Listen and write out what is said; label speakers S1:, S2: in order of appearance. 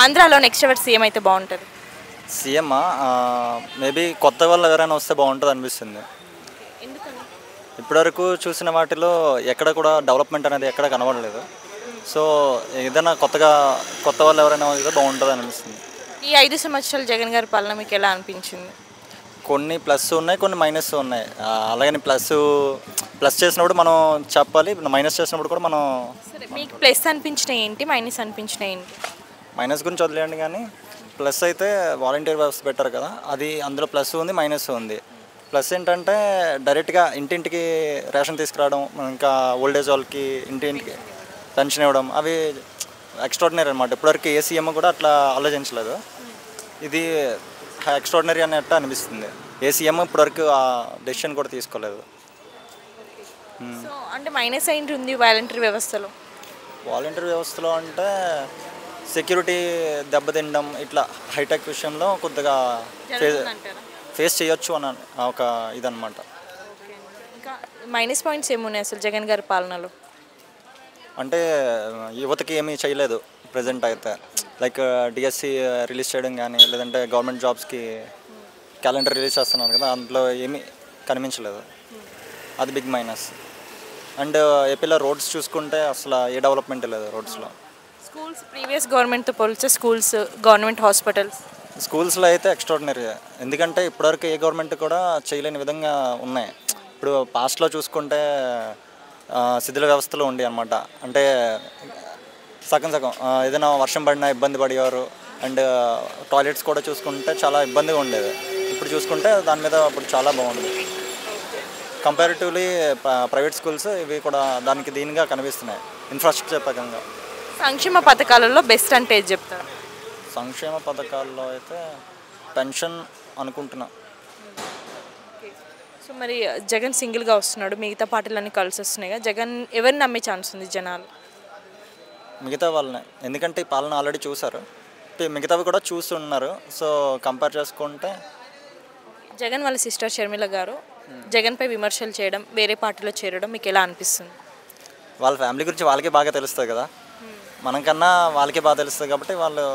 S1: ఆంధ్రాలో నెక్స్ట్ ఎవరు సీఎం అయితే బాగుంటుంది?
S2: సీఎం మేబీ కొత్త వాళ్ళు ఎవరైనా వస్తే బాగుంటుంది అనిపిస్తుంది.
S1: ఎందుకని?
S2: ఇప్పటివరకు చూసిన వాటిలో ఎక్కడ కూడా డెవలప్మెంట్ అనేది ఎక్కడ కనబడలేదు. సో ఏదైనా కొత్త వాళ్ళు ఎవరైనా వస్తే బాగుంటుంది అనిపిస్తుంది.
S1: ఈ 5 సంవత్సరాలు జగన్ గారి పాలన మీకు ఎలా అనిపించింది?
S2: కొన్ని ప్లస్ ఉన్నాయి, కొన్ని మైనస్ ఉన్నాయి. అలాగని ప్లస్ చేసినప్పుడు మనం చెప్పాలి, మైనస్ చేసినప్పుడు కూడా మనం.
S1: సరే, మీకు ప్లస్ అనిపించినవి ఏంటి, మైనస్ అనిపించినవి ఏంటి?
S2: మైనస్ గురించి వదిలేయండి, కానీ ప్లస్ అయితే వాలంటీర్ వ్యవస్థ పెట్టారు కదా, అది అందులో ప్లస్ ఉంది, మైనస్ ఉంది. ప్లస్ ఏంటంటే డైరెక్ట్గా ఇంటింటికి రేషన్ తీసుకురావడం, ఇంకా ఓల్డేజ్ వాళ్ళకి ఇంటింటికి పెన్షన్ ఇవ్వడం, అవి ఎక్స్ట్రాడినరీ అనమాట. ఇప్పటివరకు ఏ సీఎం కూడా అట్లా ఆలోచించలేదు. ఇది ఎక్స్ట్రాడినరీ అన్నట్టు అనిపిస్తుంది. ఏ సీఎం ఇప్పటివరకు ఆ డెసిషన్ కూడా తీసుకోలేదు.
S1: సో అంటే మైనస్ ఏంటి ఉంది వాలంటీర్ వ్యవస్థలో?
S2: వాలంటీర్ వ్యవస్థలో అంటే సెక్యూరిటీ దెబ్బతినడం, ఇట్లా హైటెక్ విషయంలో కొద్దిగా ఫేస్ చేయొచ్చు అని ఒక ఇదనమాట.
S1: ఇంకా మైనస్ పాయింట్స్ ఏమున్నాయి అసలు జగన్ గారి పాలనలో?
S2: అంటే యువతకి ఏమీ చేయలేదు ప్రజెంట్ అయితే. లైక్ డిఎస్సి రిలీజ్ చేయడం కానీ, లేదంటే గవర్నమెంట్ జాబ్స్కి క్యాలెండర్ రిలీజ్ చేస్తున్నారు కదా, అందులో ఏమీ కనిపించలేదు. అది బిగ్ మైనస్. అండ్ ఏపీలో రోడ్స్ చూసుకుంటే అసలు ఏ డెవలప్మెంట్ లేదు రోడ్స్లో.
S1: స్కూల్స్ ప్రీవియస్ గవర్నమెంట్తో పోలిస్తే స్కూల్స్, గవర్నమెంట్ హాస్పిటల్స్,
S2: స్కూల్స్లో అయితే ఎక్స్ట్రాడినరీ. ఎందుకంటే ఇప్పటివరకు ఏ గవర్నమెంట్ కూడా చేయలేని విధంగా ఉన్నాయి. ఇప్పుడు పాస్ట్లో చూసుకుంటే శిథిల వ్యవస్థలో ఉండి అనమాట. అంటే సగం ఏదైనా వర్షం పడినా ఇబ్బంది పడేవారు. అండ్ టాయిలెట్స్ కూడా చూసుకుంటే చాలా ఇబ్బందిగా ఉండేది. ఇప్పుడు చూసుకుంటే దాని మీద ఇప్పుడు చాలా బాగుంది. కంపారిటివ్లీ ప్రైవేట్ స్కూల్స్ ఇవి కూడా దానికి దీనిగా కనిపిస్తున్నాయి ఇన్ఫ్రాస్ట్రక్చర్ పరంగా.
S1: సంక్షేమ పథకాలలో బెస్ట్ అంటే ఏది చెప్తారు?
S2: సంక్షేమ పథకాల్లో అయితే పెన్షన్ అనుకుంటున్నా.
S1: సో మరి జగన్ సింగిల్గా వస్తున్నాడు, మిగతా పార్టీలన్నీ కలిసి వస్తున్నాయి కదా, జగన్ ఎవరిని నమ్మే ఛాన్స్ ఉంది జనాలు?
S2: మిగతా వాళ్ళనే, ఎందుకంటే ఈ పాలన ఆల్రెడీ చూసారు, మిగతావి కూడా చూస్తున్నారు. సో కంపేర్ చేసుకుంటే
S1: జగన్ వాళ్ళ సిస్టర్ షర్మిల గారు జగన్పై విమర్శలు చేయడం, వేరే పార్టీలో చేరడం మీకు ఎలా అనిపిస్తుంది?
S2: వాళ్ళ ఫ్యామిలీ గురించి వాళ్ళకే బాగా తెలుస్తుంది కదా, మనకన్నా వాళ్ళకే బాగా తెలుస్తుంది కాబట్టి వాళ్ళు